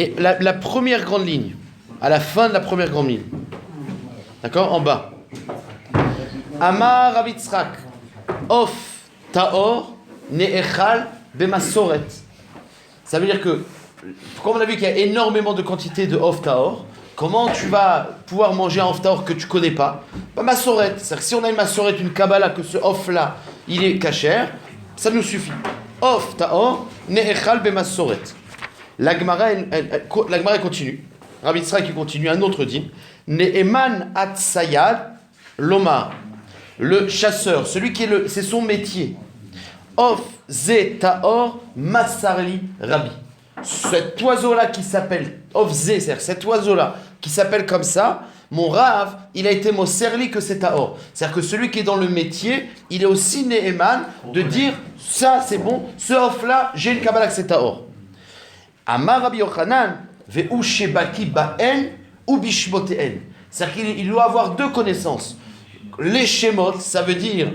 Et la première grande ligne, à la fin de la première grande ligne, d'accord, en bas. Amar Rav Yitzhak, of taor ne'echal bemasoret. Ça veut dire que, comme on a vu qu'il y a énormément de quantité de of taor, comment tu vas pouvoir manger un of taor que tu connais pas? Bah, masoret. C'est-à-dire que si on a une masoret, une kabbalah, que ce of là, il est kasher, ça nous suffit. Of taor ne'echal bemasoret. La Gemara continue. Rav Yitzhak qui continue, un autre dit. Ne'eman atzayad lomar. Le chasseur, celui qui est c'est son métier. Of ze taor masarli rabbi. Cet oiseau-là qui s'appelle of ze, c'est-à-dire cet oiseau-là qui s'appelle comme ça, mon Rav, il a été moserli que c'est taor. C'est-à-dire que celui qui est dans le métier, il est aussi ne'eman de dire ça c'est bon, ce of-là, j'ai une kabbalah que c'est taor. Amar Rabbi Yochanan, ve'u shebaki ba'en ou bishmote'en. C'est-à-dire qu'il doit avoir deux connaissances. Les shemot, ça veut dire,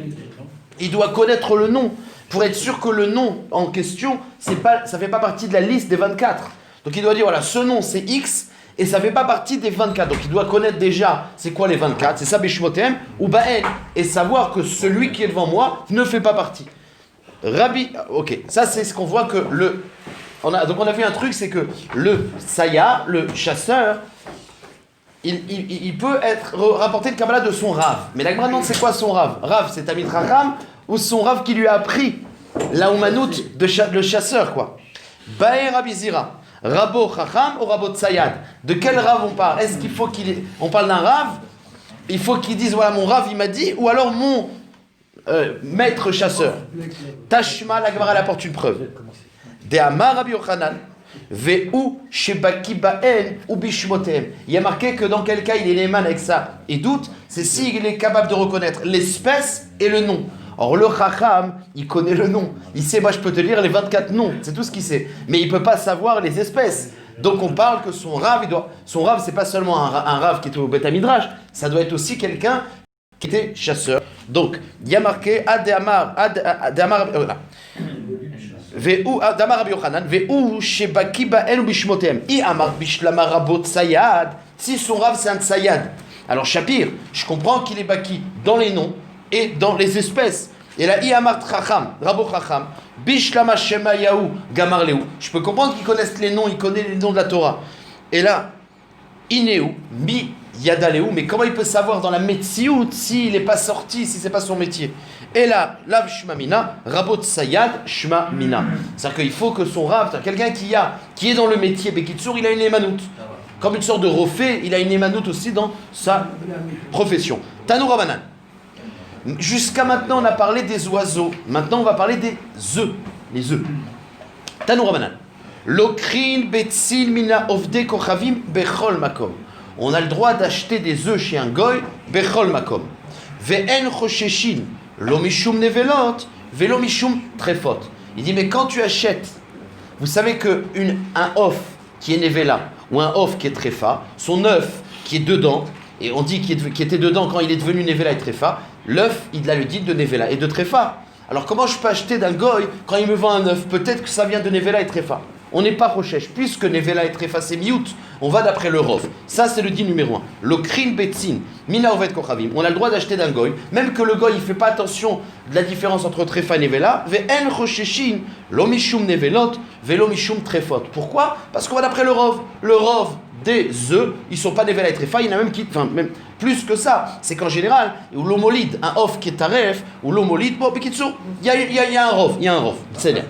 il doit connaître le nom, pour être sûr que le nom en question, ça ne fait pas partie de la liste des 24. Donc il doit dire, voilà, ce nom c'est X, et ça ne fait pas partie des 24. Donc il doit connaître déjà, c'est quoi les 24, c'est ça bishmote'en ou ba'en, et savoir que celui qui est devant moi ne fait pas partie. Rabbi, ok, ça c'est ce qu'on voit que donc on a vu un truc, c'est que le saya, le chasseur, il peut rapporter le Kabbalah de son Rav. Mais la Gemara demande c'est quoi son Rav? Rav, c'est Talmid Chacham ou son Rav qui lui a appris la Oumanout, le chasseur, quoi. Baer Rabbi Zira, Rabo Chacham ou Rabo Tsayad? De quel Rav on parle? Est-ce qu'il faut on parle d'un Rav? Il faut qu'il dise voilà mon Rav il m'a dit, ou alors mon maître chasseur? Tashma, la Gemara apporte une preuve. De Amar Rabbi Yochanan, ve'u shebaki ba'en ou bishmotem. Il y a marqué que dans quel cas il est néman avec ça et doute, c'est s'il est capable de reconnaître l'espèce et le nom. Or le chacham, il connaît le nom. Il sait, moi je peux te lire les 24 noms, c'est tout ce qu'il sait. Mais il peut pas savoir les espèces. Donc on parle que son rav, c'est pas seulement un rav qui est au Beth Midrash, ça doit être aussi quelqu'un qui était chasseur. Donc il y a marqué Adamar, voilà. Damar Rabbi Yochanan, ve'u shebaki ba'en ou bishmotem. I amar bishlama rabot sayad. Si son rav c'est un tsayad. Alors Shapir, je comprends qu'il est baki dans les noms et dans les espèces. Et là, i amar chacham, rabot chacham, bishlama shema yahu gamar lehu. Je peux comprendre qu'il connaisse les noms, il connaît les noms de la Torah. Et là, ineu mi yadaleu. Mais comment il peut savoir dans la metsiout s'il n'est pas sorti, si c'est pas son métier? Et là, Lav Shma Mina, Rabot Sayad Shma Mina. C'est-à-dire qu'il faut que son Rav, quelqu'un qui est dans le métier, Bekitsour, il a une émanout. Comme une sorte de refait, il a une émanout aussi dans sa profession. Tanou Rabanan. Jusqu'à maintenant, on a parlé des oiseaux. Maintenant, on va parler des œufs. Les œufs. Tanou Rabanan. Lokrin Betsil Mina Ovde Kochavim Bechol Makom. On a le droit d'acheter des œufs chez un goy, Bechol Makom. Ve'en Chosheshin. L'omishum nevelot, velomishum trefot. Il dit, mais quand tu achètes, vous savez qu'un off qui est nevela ou un off qui est trefa, son œuf qui est dedans, et on dit qu'il était dedans quand il est devenu nevela et trefa, l'œuf, il a le dit de nevela et de trefa. Alors comment je peux acheter d'un goy quand il me vend un œuf? Peut-être que ça vient de nevela et trefa. On n'est pas rochèche, puisque nevela et trefa c'est miout, on va d'après le rov. Ça c'est le dit numéro 1. Le krin betzin, mina ovet kochavim. On a le droit d'acheter d'un goy, même que le goy il fait pas attention de la différence entre trefa et nevela. Ve'en rocheshin, lomishum nevelot, velomishum trefot. Pourquoi? Parce qu'on va d'après le rov. Le rov des œufs, ils sont pas nevela et trefa, il y en a même qui, enfin même plus que ça. C'est qu'en général, ou l'homolide, un off qui est taref, ou l'homolide, bon, bekitsu, il y a un rov, c'est bien.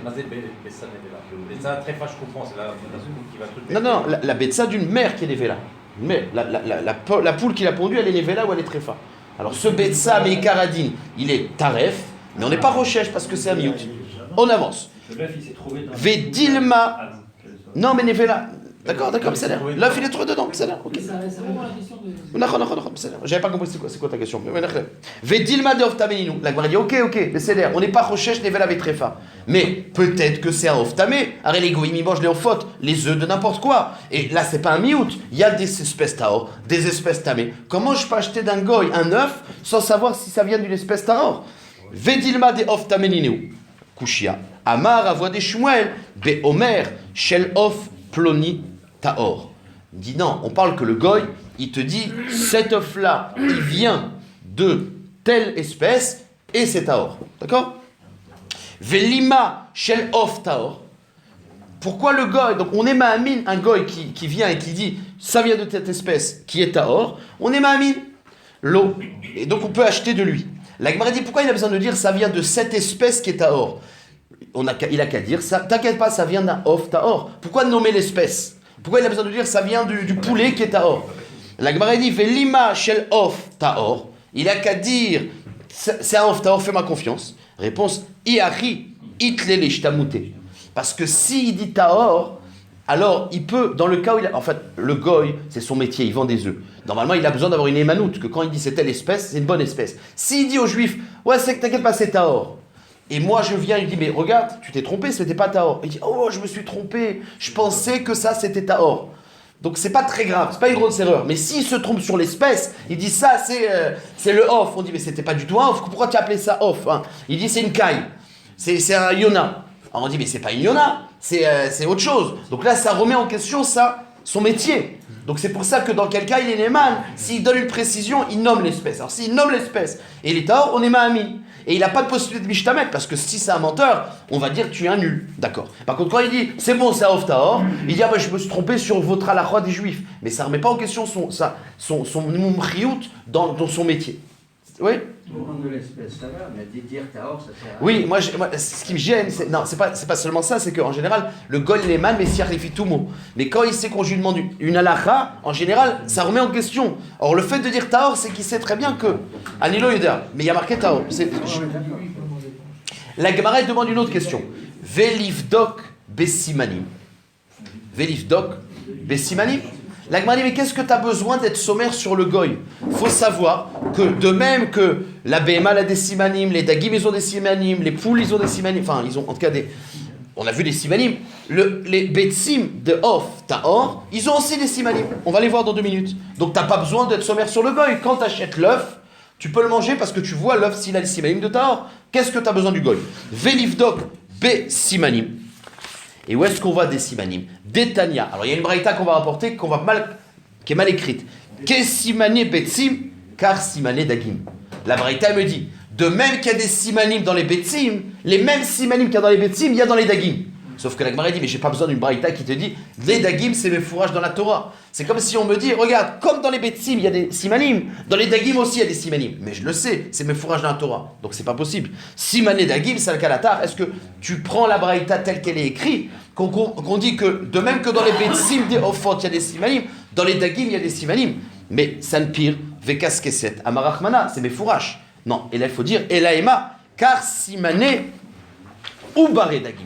Ça, très fâche, je comprends, c'est la qui va tout. Non, la betsa d'une mère qui est nevela. Mais la poule qui l'a pondue, elle est nevela ou elle est trefa. Alors ce betsa meikaradine, il est taref, mais on n'est pas rochèche parce que c'est un miout. On avance. Le bœuf, il s'est trouvé dans... Vedilma. Non, mais nevela. D'accord, c'est l'air. L'œuf, il est trouvé dedans, c'est l'air. Ok. C'est vraiment la question de... J'avais pas compris c'est quoi ta question. Vedilma de oftamenu. La Gemara dit ok, mais c'est l'air. On n'est pas rochèche nevela vetrefa. Mais peut-être que c'est un oftamé. Arrête les goïms, ils mangent les ofotes, les œufs de n'importe quoi. Et là, c'est pas un miout. Il y a des espèces taor, des espèces tamé. Comment je peux acheter d'un goy un œuf sans savoir si ça vient d'une espèce taor? Vedilma de oftamenu. Kushia. Amar avoa des Shmuel. Be Omer. Shel of ploni tahor. Il dit non, on parle que le goy, il te dit cet œuf-là, il vient de telle espèce et c'est tahor. D'accord? Velima shel of tahor. Pourquoi le goy? Donc on est ma'amin, un goy qui vient et qui dit ça vient de cette espèce qui est tahor, on est ma'amin l'eau. Et donc on peut acheter de lui. La Gemara dit pourquoi il a besoin de dire ça vient de cette espèce qui est tahor? Il a qu'à dire ça, t'inquiète pas, ça vient d'un of tahor. Pourquoi nommer l'espèce? Pourquoi il a besoin de dire ça vient du poulet qui est tahor? La Gemara dit velima shel of tahor. Il a qu'à dire c'est un of tahor, fais-moi confiance. Réponse iachi itlele shtamute. Parce que s'il dit tahor, alors il peut, dans le cas où en fait, le goy, c'est son métier, il vend des œufs. Normalement, il a besoin d'avoir une émanoute, que quand il dit c'est telle espèce, c'est une bonne espèce. S'il dit aux juifs, ouais, c'est que t'inquiète pas, c'est tahor. Et moi, je viens, il dit, mais regarde, tu t'es trompé, c'était pas tahor. Il dit, oh, je me suis trompé, je pensais que ça, c'était tahor. Donc c'est pas très grave, c'est pas une grosse erreur. Mais s'il se trompe sur l'espèce, il dit ça, c'est le off. On dit, mais c'était pas du tout un off, pourquoi tu as appelé ça off, hein? Il dit, c'est une caille, c'est un yona. Alors on dit, mais c'est pas une yona, c'est autre chose. Donc là, ça remet en question son métier. Donc c'est pour ça que dans quel cas il est Neyman. S'il donne une précision, il nomme l'espèce. Alors s'il nomme l'espèce et il est tahor, on est ma'ami. Et il n'a pas de possibilité de mishtamet, parce que si c'est un menteur, on va dire tu es un nul. D'accord. Par contre, quand il dit c'est bon, c'est off tahor, il dit ah ben je me suis trompé sur votre halakha des juifs. Mais ça ne remet pas en question son mumchiout dans son métier. Oui? Pour rendre de l'espèce, ça va, mais dire tahor, ça sert à rien. Oui, moi, ce qui me gêne, c'est pas seulement ça, c'est qu'en général, le gol il est mal, mais siarifie tout mot. Mais quand il sait qu'on lui demande une halakha, en général, ça remet en question. Or, le fait de dire tahor, c'est qu'il sait très bien que. Anilo Yuda, mais il y a marqué tahor. La Gemara demande une autre question. Velivdok bessimanim. Velivdok bessimanim. La Gemara dit, mais qu'est-ce que tu as besoin d'être sommaire sur le goy? Il faut savoir que de même que la BMA a des simanim, les dagim ils ont des simanim, les poules ils ont des simanim, enfin ils ont en tout cas des... On a vu des simanim. Les betsim de Off, Tahor, ils ont aussi des simanim. On va les voir dans 2 minutes. Donc tu n'as pas besoin d'être sommaire sur le goy. Quand tu achètes l'œuf, tu peux le manger parce que tu vois l'œuf s'il a les simanim de Tahor. Qu'est-ce que tu as besoin du goy? Velivdok be simanim. Et où est-ce qu'on voit des simanim? Détania. Alors il y a une braïta qu'on va rapporter qui est mal écrite. Ke simane betsim, car simane dagim. La braïta me dit, de même qu'il y a des simanim dans les betsim, les mêmes simanim qu'il y a dans les betsim, il y a dans les dagim. Sauf que la Gemara dit, mais j'ai pas besoin d'une braïta qui te dit, les dagim c'est mes fourrages dans la Torah. C'est comme si on me dit, regarde, comme dans les betsim il y a des simanim, dans les dagim aussi il y a des simanim. Mais je le sais, c'est mes fourrages dans la Torah. Donc c'est pas possible. Simane dagim, c'est le kalatar. Est-ce que tu prends la braïta telle qu'elle est écrite, qu'on dit que de même que dans les betsim des ofot il y a des simanim, dans les dagim il y a des simanim. Mais ça ne pire, vekas keset, amarachmana, c'est mes fourrages. Non, et là il faut dire, elaema, car simane ou baré dagim.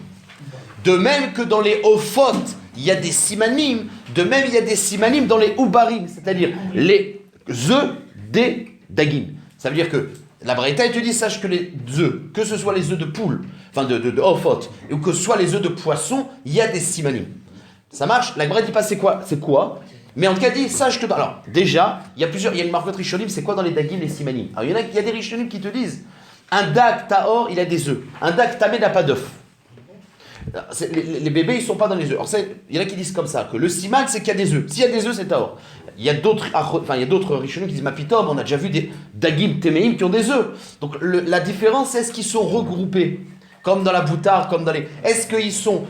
De même que dans les ofot, il y a des simanim, de même il y a des simanim dans les ubarim, c'est-à-dire les œufs des dagim. Ça veut dire que la braïta, elle te dit, sache que les œufs, que ce soit les œufs de poule, enfin de ofot, ou que ce soit les œufs de poisson, il y a des simanim. Ça marche? La braïta dit pas c'est quoi, mais en tout cas dit, sache que... Alors, déjà, il y a une marque rishonim, c'est quoi dans les dagim, les simanim? Alors il y a des rishonim qui te disent, un dag tahor, il a des œufs, un dag tamé n'a pas d'œufs. Les bébés, ils ne sont pas dans les œufs. Alors, il y en a qui disent comme ça, que le siman, c'est qu'il y a des œufs. S'il y a des œufs, c'est tahor. Il y a d'autres rishonim qui disent, ma pitom, on a déjà vu des dagim, téméim qui ont des œufs. Donc, la différence, est-ce qu'ils sont regroupés, comme dans la boutarde, comme dans les... Est-ce qu'ils sont,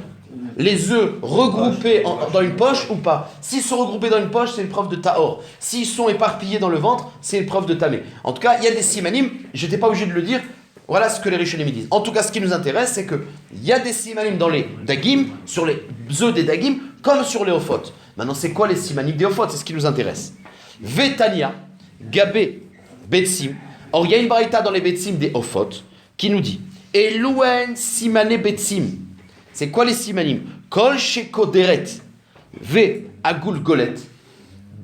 les œufs, regroupés dans une poche ou pas? S'ils sont regroupés dans une poche, c'est une preuve de tahor. S'ils sont éparpillés dans le ventre, c'est une preuve de tamé. En tout cas, il y a des simanim, j'étais pas obligé de le dire. Voilà ce que les rishonim disent. En tout cas, ce qui nous intéresse, c'est qu'il y a des simanim dans les dagim, sur les œufs des dagim, comme sur les ofot. Maintenant, c'est quoi les simanim des ofot? C'est ce qui nous intéresse. Vetania, Gabé, Betsim. Or, il y a une braïta dans les Betsim des ofot qui nous dit Elouen simane Betsim. C'est quoi les simanim? Kol sheko deret, ve agul golet.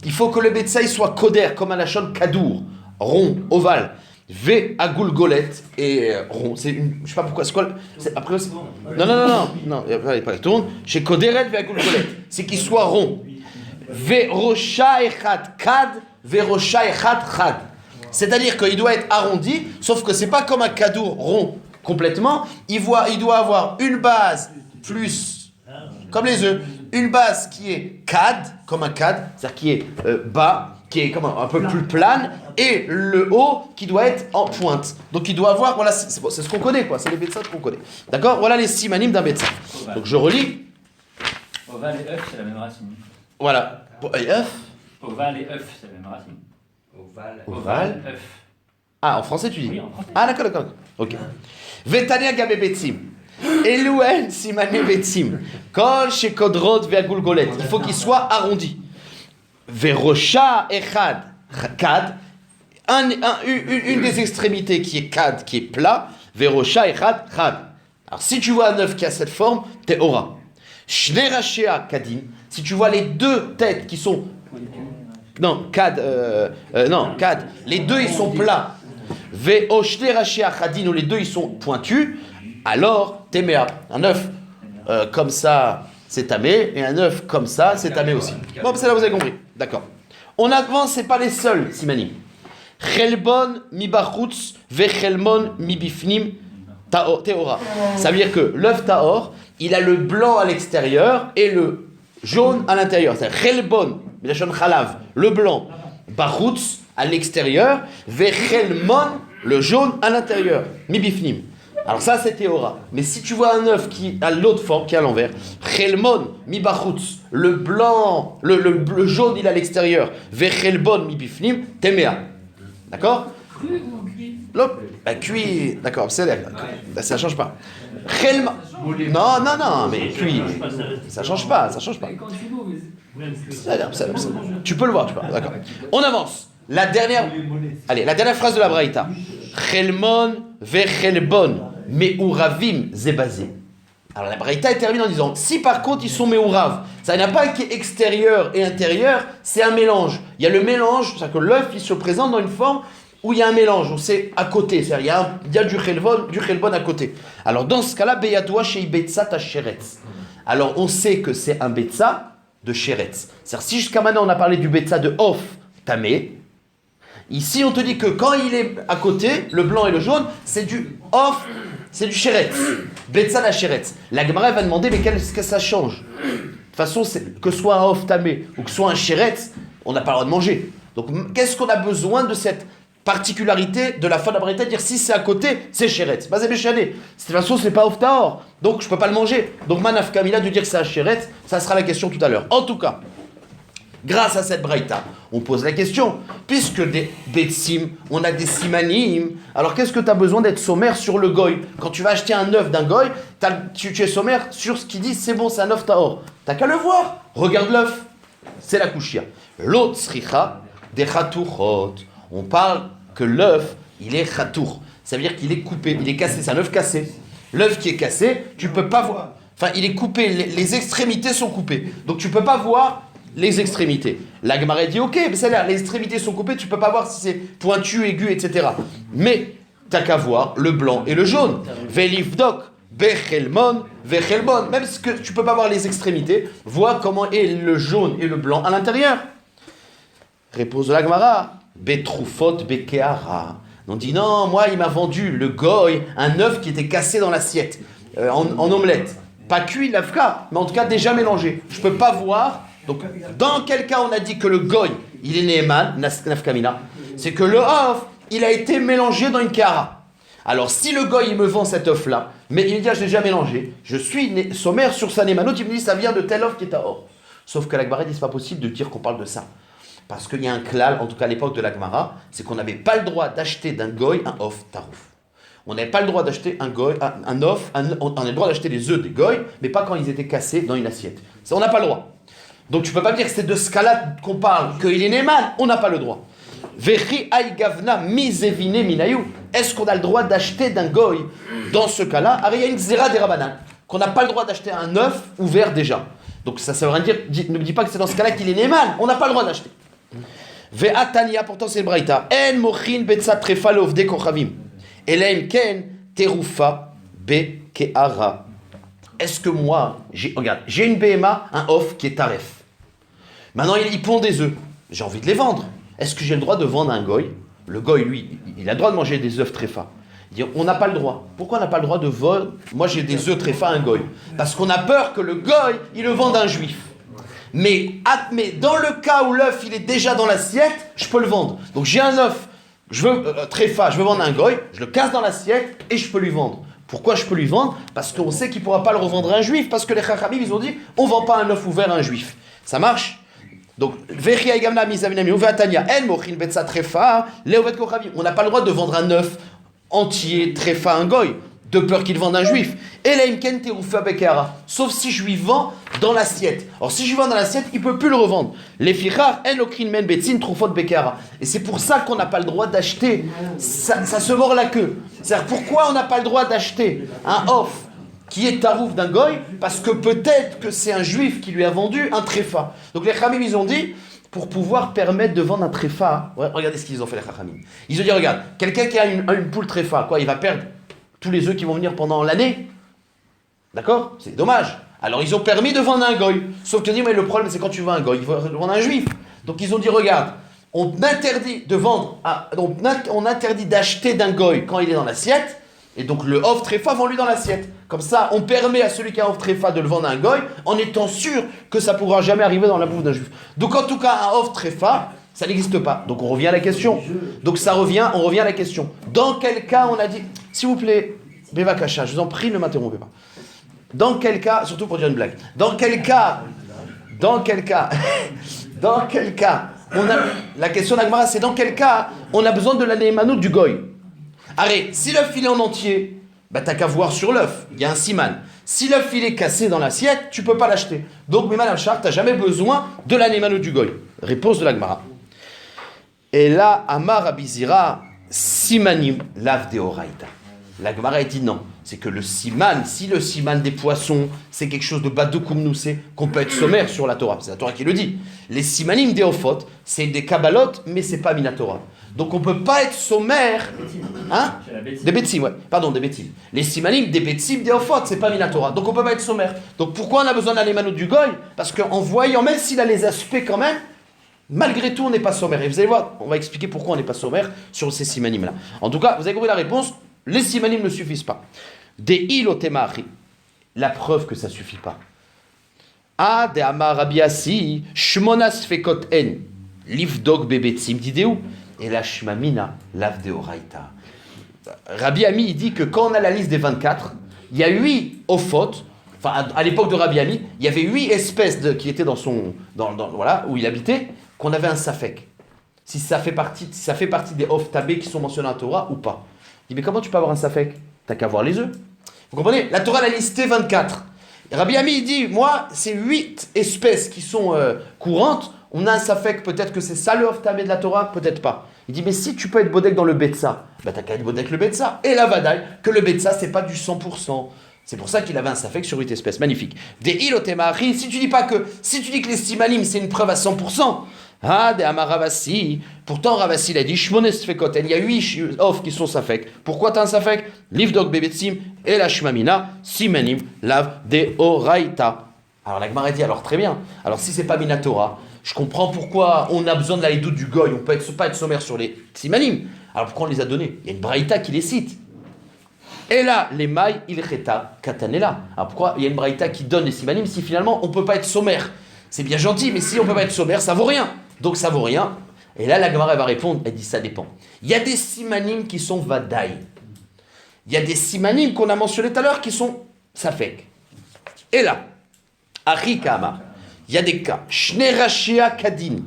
Il faut que le betsaï soit koder, comme à la chonne kadour, rond, ovale. V agul golet et rond. C'est une, je sais pas pourquoi. C'est quoi? Après aussi. Non. Il n'y a pas tourne. Chez Koderet V agul golet. C'est qu'il soit rond. V rocha echad kad. V rocha echad chad. C'est-à-dire qu'il doit être arrondi, sauf que c'est pas comme un kadour rond complètement. Il doit avoir une base plus, comme les œufs, une base qui est cad, comme un cad, c'est-à-dire qui est bas, qui est comme un peu plus plane, et le haut qui doit être en pointe. Donc il doit avoir, voilà, c'est ce qu'on connaît, quoi, c'est les bêtas qu'on connaît. D'accord? Voilà les simanim d'un bêta. Donc je relis. Ovale et œuf, c'est la même racine. Voilà. Et œuf. Ovale et œuf, c'est la même racine. Ovale. Œuf. Ah, en français tu dis? Oui, en français. Ah, d'accord. Ok. Vetania gabe betzim. Elouen simane betzim. Kol shekodrot ve'agulgolet. Il faut qu'il soit arrondi. Verocha echad. Kad. Une des extrémités qui est kad, qui est plat. Verocha echad chad. Alors si tu vois un œuf qui a cette forme, t'es aura. Shne rashea kadim. Si tu vois les deux têtes qui sont non, kad. Les deux ils sont plats. Ve'oshne rashea chadin, où les deux ils sont pointus. Alors, téméa. Un œuf comme ça, c'est tamé, et un œuf comme ça, c'est tamé aussi. Bon, c'est là vous avez compris. D'accord. On avance, c'est pas les seuls, simanim. Chelbon mi bachutz vechelmon mi bifnim teora. Ça veut dire que l'œuf taor, il a le blanc à l'extérieur et le jaune à l'intérieur. C'est chelbon, milachon chalav, le blanc, bachutz à l'extérieur, vechelmon, le jaune à l'intérieur, mi bifnim. Alors ça c'est théora. Mais si tu vois un œuf qui a l'autre forme, qui est à l'envers, chelmon mi bachutz, le blanc, le jaune il est à l'extérieur, vechelbon mi bifnim, téméa. D'accord? Cru ou cuit? Cuit, d'accord, c'est là. Ça change pas. Chelma. Non, mais cuit. Ça change pas. Et quand tu l'ouvres, Ça. Tu peux le voir, d'accord. On avance. La dernière phrase de la Braïta. Chelmon vechelbon meuravim zebazé. Alors la Braïta est terminée en disant, si par contre ils sont meurav, ça n'a pas qui est extérieur et intérieur, c'est un mélange. Il y a le mélange, c'est-à-dire que l'œuf il se présente dans une forme où il y a un mélange, où c'est à côté, c'est-à-dire il y a du chelbon à côté. Alors dans ce cas-là, beyadoua shei betza ta sheretz. Alors on sait que c'est un betza de sheretz. C'est-à-dire si jusqu'à maintenant on a parlé du betza de off tamé, ici on te dit que quand il est à côté, le blanc et le jaune, c'est du off. C'est du sheretz, betza la sheretz. La Gemara va demander, mais qu'est-ce que ça change? De toute façon, que ce soit un off tamé ou que ce soit un sheretz, on n'a pas le droit de manger. Donc, qu'est-ce qu'on a besoin de cette particularité de la fin de la Braïta, dire si c'est à côté, c'est sheretz. Bah, c'est béchané. De toute façon, c'est pas off taor, donc je peux pas le manger. Donc, manaf kamila de dire que c'est un sheretz, ça sera la question tout à l'heure. En tout cas, grâce à cette braïta, on pose la question, puisque des betsim, on a des simanim, alors qu'est-ce que tu as besoin d'être sommaire sur le goy? Quand tu vas acheter un œuf d'un goy, tu es sommaire sur ce qu'il dit, c'est bon, c'est un œuf taor. T'as qu'à le voir, regarde l'œuf, c'est la kushia. L'autre sricha, des chatourot. On parle que l'œuf, il est chatour. Ça veut dire qu'il est coupé, il est cassé, c'est un œuf cassé. L'œuf qui est cassé, tu peux pas voir. Enfin, il est coupé, les extrémités sont coupées. Donc tu peux pas voir les extrémités. La Gemara dit ok, mais c'est-à-dire les extrémités sont coupées, tu peux pas voir si c'est pointu, aigu, etc. Mais t'as qu'à voir le blanc et le jaune. Velivdok, bechelmon, vechelbon. Même si tu peux pas voir les extrémités, vois comment est le jaune et le blanc à l'intérieur. Réponse de la Gemara, betroufot bekeara. On dit non, moi il m'a vendu le goy un œuf qui était cassé dans l'assiette en omelette, pas cuit l'afka, mais en tout cas déjà mélangé. Je peux pas voir. Donc, dans quel cas on a dit que le goy, il est neeman, nafkamina, c'est que le œuf, il a été mélangé dans une kara. Alors, si le goy, il me vend cet œuf-là, mais il me dit, ah, je l'ai déjà mélangé, je suis sommaire sur sa némanote, il me dit, ça vient de tel œuf qui est à or. Sauf que l'Agmara dit, c'est pas possible de dire qu'on parle de ça. Parce qu'il y a un klal, en tout cas à l'époque de l'Agmara, c'est qu'on n'avait pas le droit d'acheter d'un goy un œuf tarouf. On n'avait pas le droit d'acheter un goy, un œuf, on a le droit d'acheter les œufs des goy, mais pas quand ils étaient cassés dans une assiette. Ça, on n'a pas le droit. Donc tu peux pas me dire que c'est de ce cas-là qu'on parle, qu'il est Neyman, on n'a pas le droit. Vechi aïgavna misevine minayu. Est-ce qu'on a le droit d'acheter d'un goy dans ce cas-là? Alors il y a une zera des rabanan, qu'on n'a pas le droit d'acheter un œuf ouvert déjà. Donc ça veut rien dire, ne me dis pas que c'est dans ce cas-là qu'il est Neyman, on n'a pas le droit d'acheter. Ve'atania, pourtant c'est le braïta. En mochin betza trefalov de kochavim. Elaim ken terufa be keara. Est-ce que moi, j'ai une BMA, un off qui est taref. Maintenant, il pond des œufs. J'ai envie de les vendre. Est-ce que j'ai le droit de vendre un goy? Le goy, lui, il a le droit de manger des œufs tréfa. On n'a pas le droit. Pourquoi on n'a pas le droit de voler? Moi j'ai des œufs tréfa à un goy. Parce qu'on a peur que le goy, il le vende à un juif. Mais dans le cas où l'œuf il est déjà dans l'assiette, je peux le vendre. Donc j'ai un œuf, je veux tréfa, je veux vendre à un goy, je le casse dans l'assiette et je peux lui vendre. Pourquoi je peux lui vendre? Parce qu'on sait qu'il ne pourra pas le revendre à un juif. Parce que les chachamim, ils ont dit, on ne vend pas un œuf ouvert à un juif. Ça marche? Donc, on n'a pas le droit de vendre un œuf entier, tréfa, à un goy, de peur qu'il vende un juif. Sauf si je lui vends dans l'assiette. Alors, si je lui vends dans l'assiette, il ne peut plus le revendre. Et c'est pour ça qu'on n'a pas le droit d'acheter. Ça se mord la queue. C'est-à-dire, pourquoi on n'a pas le droit d'acheter un off qui est tarouf d'un goy? Parce que peut-être que c'est un juif qui lui a vendu un tréfa. Donc, les Khamim, ils ont dit, pour pouvoir permettre de vendre un tréfa, ouais, regardez ce qu'ils ont fait, les Khamim. Ils ont dit, regarde, quelqu'un qui a une poule tréfa, quoi, il va perdre tous les œufs qui vont venir pendant l'année. D'accord? C'est dommage. Alors ils ont permis de vendre un goy. Sauf que mais le problème c'est quand tu vends un goy, il faut vendre un juif. Donc ils ont dit regarde, on interdit de vendre, on interdit d'acheter d'un goy quand il est dans l'assiette. Et donc le off tréfa vend lui dans l'assiette. Comme ça, on permet à celui qui a off tréfa de le vendre à un goy en étant sûr que ça pourra jamais arriver dans la bouffe d'un juif. Donc en tout cas, un off tréfa, ça n'existe pas. Donc on revient à la question. Donc on revient à la question. Dans quel cas on a dit, s'il vous plaît, Beva Kacha, je vous en prie, ne m'interrompez pas. Dans quel cas, surtout pour dire une blague, dans quel cas, la question d'Agmara, c'est dans quel cas on a besoin de la néhémanout du goy. Allez, si l'œuf il est en entier, bah t'as qu'à voir sur l'œuf, il y a un siman. Si l'œuf il est cassé dans l'assiette, tu peux pas l'acheter. Donc, mais madame Char, t'as jamais besoin de la néhémanout du goy. Réponse de l'Agmara. Et là, Amar Abizira, simanim lav deoraita. La Gemara dit non, c'est que le siman, si le siman des poissons, c'est quelque chose de badoukoumnoussé, qu'on peut être sommaire sur la Torah, c'est la Torah qui le dit. Les simanim des ophot, c'est des kabbalot, mais c'est pas minatora. Donc on peut pas être sommaire, hein? Des betsim, ouais, pardon, des betsim. Les simanim des betsim des ophot, c'est pas minatora, donc on peut pas être sommaire. Donc pourquoi on a besoin d'aller mano du goy? Parce qu'en voyant, même s'il a les aspects quand même, malgré tout on n'est pas sommaire. Et vous allez voir, on va expliquer pourquoi on n'est pas sommaire sur ces simanim là. En tout cas, vous avez compris la réponse. Les simanim ne suffisent pas. Des ilotemari, la preuve que ça ne suffit pas. Ah, de amar rabiasi, shmonas fekot en, livdog bebetzim dideu, et la shmamina, lav de oraita. Rabbi Ami, il dit que quand on a la liste des 24, il y a 8 ophot, enfin à l'époque de Rabbi Ami, il y avait 8 espèces qui étaient voilà, où il habitait, qu'on avait un safek. Si ça fait partie des off tabés qui sont mentionnés en Torah ou pas. Il dit, mais comment tu peux avoir un safek? T'as qu'à voir les œufs. Vous comprenez? La Torah l'a listé 24. Et Rabbi Ami, il dit, moi, c'est 8 espèces qui sont courantes. On a un safek, peut-être que c'est ça le tabé de la Torah, peut-être pas. Il dit, mais si tu peux être bodek dans le betsa, bah t'as qu'à être bodek le betsa. Et la vadaï, que le betsa, c'est pas du 100%. C'est pour ça qu'il avait un safek sur 8 espèces. Magnifique. Des ilotemari, si tu dis que les simanim, c'est une preuve à 100%, ah, de Amar Ravasi. Pourtant, Ravasi il a dit Shmones Fekoten. Il y a 8 off qui sont safek. Pourquoi t'as un safek? Livdog Bebetsim et la Shmamina, Simanim, Lav de Oraita. Alors la Gemara dit alors très bien. Alors si c'est pas Minatora, je comprends pourquoi on a besoin de la doute du goy. On peut pas être sommaire sur les Simanim. Alors pourquoi on les a donnés? Il y a une Braïta qui les cite. Et là, les mailles, ilcheta, katanela. Alors pourquoi il y a une Braïta qui donne les Simanim si finalement on peut pas être sommaire? C'est bien gentil, mais si on peut pas être sommaire, ça vaut rien. Donc ça vaut rien. Et là, la Gemara va répondre, elle dit ça dépend. Il y a des simanim qui sont vadaï. Il y a des simanim qu'on a mentionnés tout à l'heure qui sont safek. Et là, Achi Kama, il y a des cas. Shnerashia kadin.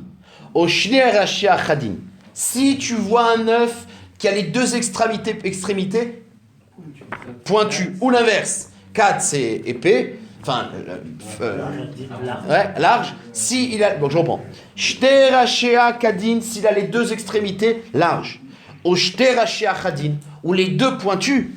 Au Shnerashia khadin. Si tu vois un œuf qui a les deux extrémités pointues, ou l'inverse. Kad, c'est épais. Enfin, large. Si il a, donc je reprends. Shterashea kadin, s'il a les deux extrémités larges. Au shterashea kadin, ou les deux pointus.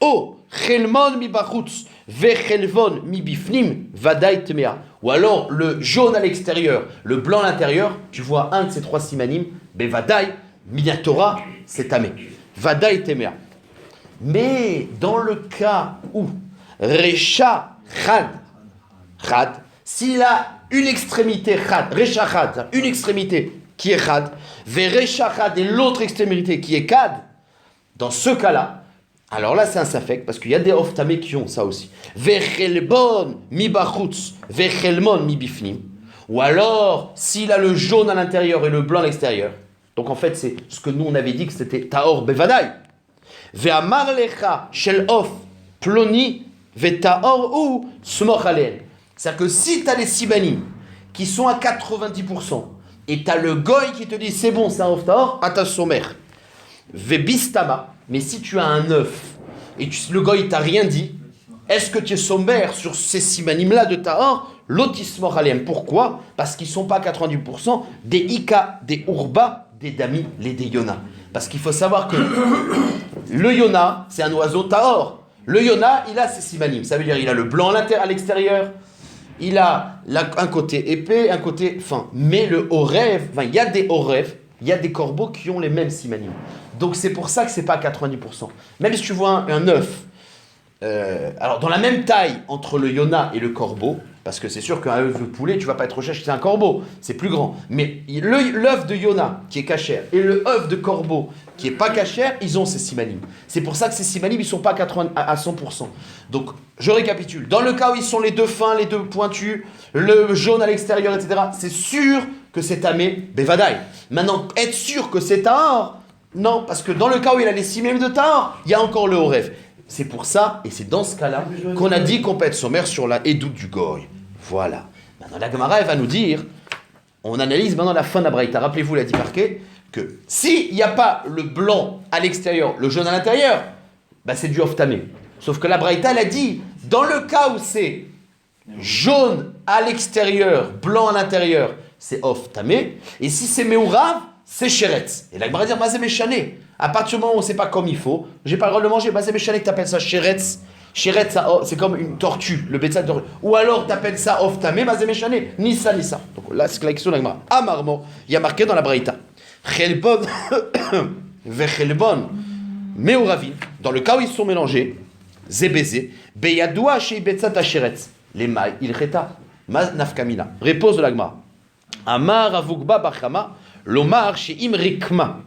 O chelmon mi bachutz vechelvon mi bifnim vadai temea. Ou alors le jaune à l'extérieur, le blanc à l'intérieur. Tu vois un de ces trois simanim. Bevadai minatora c'est tamé. Vadai temea. Mais dans le cas où Recha Chad, s'il a une extrémité Chad, Recha Chad, une extrémité qui est Chad, Verecha Chad et l'autre extrémité qui est Kad, Dans ce cas-là, alors là c'est un safek, parce qu'il y a des oftamé qui ont ça aussi. Vechelbon mi bachutz, vechelmon mi bifnim. Ou alors, s'il a le jaune à l'intérieur et le blanc à l'extérieur. Donc en fait, c'est ce que nous on avait dit que c'était taor bevadai. Ve'amar lecha shel of ploni ve'taor ou smoch alel. C'est-à-dire que si tu as les simanim qui sont à 90%, et tu as le goy qui te dit c'est bon, c'est un of taor, à ta sommer. Ve'bistama, mais si tu as un œuf, et le goy t'a rien dit, est-ce que tu es sommaire sur ces simanim-là de taor? Lotismor alem. Pourquoi? Parce qu'ils ne sont pas à 90% des Ika, des Urba, des Dami, les des Yona. Parce qu'il faut savoir que le Yona, c'est un oiseau Tahor. Le Yona, il a ses simanim. Ça veut dire il a le blanc à l'extérieur, il a un côté épais, un côté fin. Mais le Horev, il y a des Horev, il y a des corbeaux qui ont les mêmes simanim. Donc c'est pour ça que ce n'est pas à 90%. Même si tu vois un œuf, alors dans la même taille entre le Yona et le corbeau, parce que c'est sûr qu'un œuf de poulet, tu vas pas être recherché, c'est un corbeau, c'est plus grand. Mais l'œuf de Yona, qui est cachère, et le œuf de corbeau, qui est pas cachère, ils ont ces simanim. C'est pour ça que ces simanim, ils sont pas à 100%. Donc, je récapitule. Dans le cas où ils sont les deux fins, les deux pointus, le jaune à l'extérieur, etc., c'est sûr que c'est tamé bevadai. Maintenant, être sûr que c'est tahor, non, parce que dans le cas où il a les simanim de tahor, il y a encore le horev. C'est pour ça, et c'est dans ce cas-là, qu'on a dit qu'on peut être sommaire sur la édoute du goy. Voilà. Maintenant, la Gemara, elle va nous dire, on analyse maintenant la fin de la Braïta. Rappelez-vous, il a dit marqué que s'il n'y a pas le blanc à l'extérieur, le jaune à l'intérieur, bah c'est du oftamé. Sauf que la Braïta, elle a dit, dans le cas où c'est jaune à l'extérieur, blanc à l'intérieur, c'est oftamé. Et si c'est meourav, c'est chéretz. Et la Gemara va dire, bah c'est méchané. À partir du moment où c'est pas comme il faut, j'ai pas le droit de le manger, bah c'est méchané que tu appelles ça chéretz. Chéret, c'est comme une tortue, le bétail de tortue. Ou alors tu appelles ça oftamé, mais c'est méchané. Ni ça, ni ça. Donc là, c'est la question de la Gemara. Amarmo, il y a marqué dans la Braïta. Chelbon, vechelbon, meoravin. Dans le cas où ils sont mélangés, zébézé, beyadoua chez betzat acheretz. Les mailles, il reta. Ma nafkamina. Réponse de la Gemara. Amar avugba bachama, lomar chez imrikma.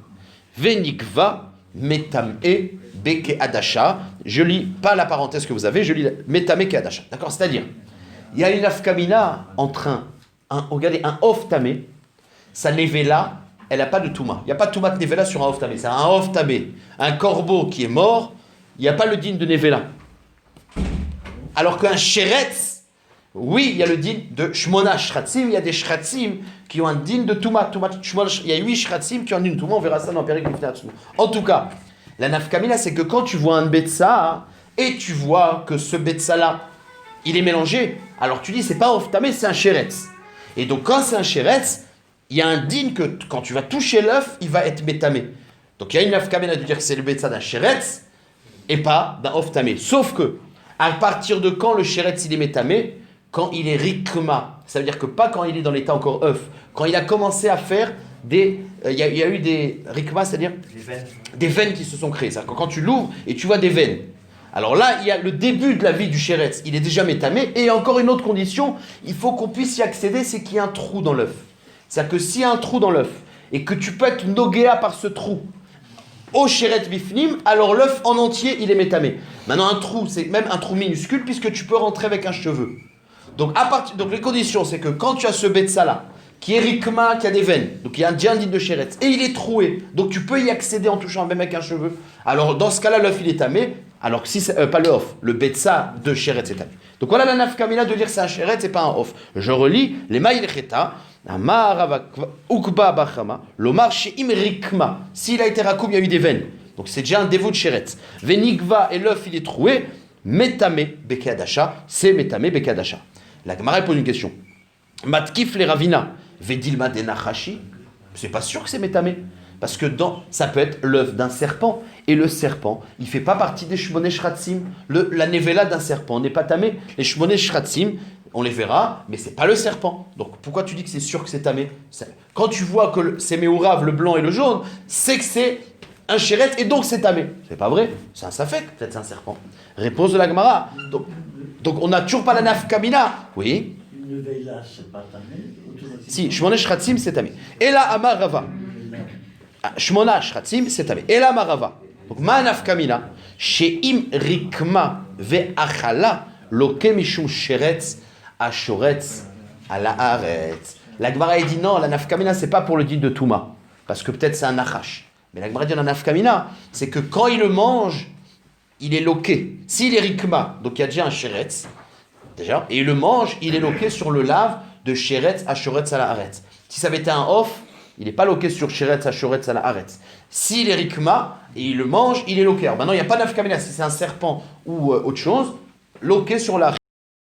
Venikva, metamé. Beke Adasha, je lis pas la parenthèse que vous avez, je lis Metame Ke Adasha. D'accord? C'est-à-dire, il y a une afkamina entre regardez, un oftamé, sa nevela, elle n'a pas de touma. Il n'y a pas de touma de nevela sur un oftamé. C'est un oftamé, un corbeau qui est mort, il n'y a pas le din de nevela. Alors qu'un sheretz, oui, il y a le din de shmona shratzim, il y a des shratzim qui ont un din de touma. Il y a 8 shratzim qui ont un din de touma, on verra ça dans Périk Nifnatsu. En tout cas, la nafkamina, c'est que quand tu vois un betsa et tu vois que ce betsa-là, il est mélangé, alors tu dis, c'est pas oftamé, c'est un sheretz. Et donc, quand c'est un sheretz, il y a un din que quand tu vas toucher l'œuf, il va être métamé. Donc, il y a une nafkamina de dire que c'est le betsa d'un sheretz et pas d'un oftamé. Sauf que, à partir de quand le sheretz, il est métamé? Quand il est rikma. Ça veut dire que pas quand il est dans l'état encore œuf. Quand il a commencé à faire il y a eu des rikma, c'est-à-dire des veines qui se sont créées. C'est-à-dire que quand tu l'ouvres et tu vois des veines. Alors là, il y a le début de la vie du sheretz. Il est déjà métamé. Et encore une autre condition, il faut qu'on puisse y accéder, c'est qu'il y a un trou dans l'œuf. C'est-à-dire que s'il y a un trou dans l'œuf et que tu peux être nogéa par ce trou au sheretz bifnim, alors l'œuf en entier, il est métamé. Maintenant, un trou, c'est même un trou minuscule puisque tu peux rentrer avec un cheveu. Donc, donc les conditions, c'est que quand tu as ce betsa-là, qui est rikma, qui a des veines, donc il y a un djandin de sheretz, et il est troué, donc tu peux y accéder en touchant même avec un cheveu. Alors dans ce cas-là, l'œuf il est tamé, alors que si c'est pas le off, le betsa de sheretz est tamé. Donc voilà la nafkamina de dire c'est un sheretz et pas un off. Je relis les maïl cheta, amar ukba bachama, lomar sheim rikma. S'il a été rakoum, il y a eu des veines, donc c'est déjà un dévot de sheretz. Venigva et l'œuf il est troué, metame bekadasha, c'est metame bekadasha. La Gemara pose une question. Matkif les ravina. Vedilma de Nachashi, c'est pas sûr que c'est métamé. Parce que ça peut être l'œuf d'un serpent. Et le serpent, il fait pas partie des shmoné shratzim. La nevela d'un serpent n'est pas tamé. Les shmoné shratzim, on les verra, mais c'est pas le serpent. Donc pourquoi tu dis que c'est sûr que c'est tamé? Quand tu vois que c'est méourav, le blanc et le jaune, c'est que c'est un sheretz et donc c'est tamé. C'est pas vrai, c'est un safek, peut-être c'est un serpent. Réponse de la Gemara. Donc on n'a toujours pas la nafkamina. Oui. Une veilla, c'est pas tamé. Si, Shmona Shratzim, c'est tamé. Et là, Amarava. Shmona Shratzim, c'est tamé. Et là, Amarava. Donc, ma'anaf kamina, she'im rikma ve'achala, loke mishum sheretz, ashoretz, ala haaretz. La Gemara dit non, la nafkamina, c'est pas pour le din de Touma, parce que peut-être c'est un nachash. Mais la Gemara dit la nafkamina, c'est que quand il le mange, il est loqué. S'il est rikma, donc il y a déjà un sheretz, déjà, et il le mange, il est loqué sur le lave de sheretz, ashoretz, ala haaretz. Si ça avait été un off, il n'est pas loqué sur sheretz, ashoretz, ala haaretz. S'il est rikma, et il le mange, il est loqué. Alors maintenant, il n'y a pas de nafkamina, si c'est un serpent ou autre chose, loqué sur la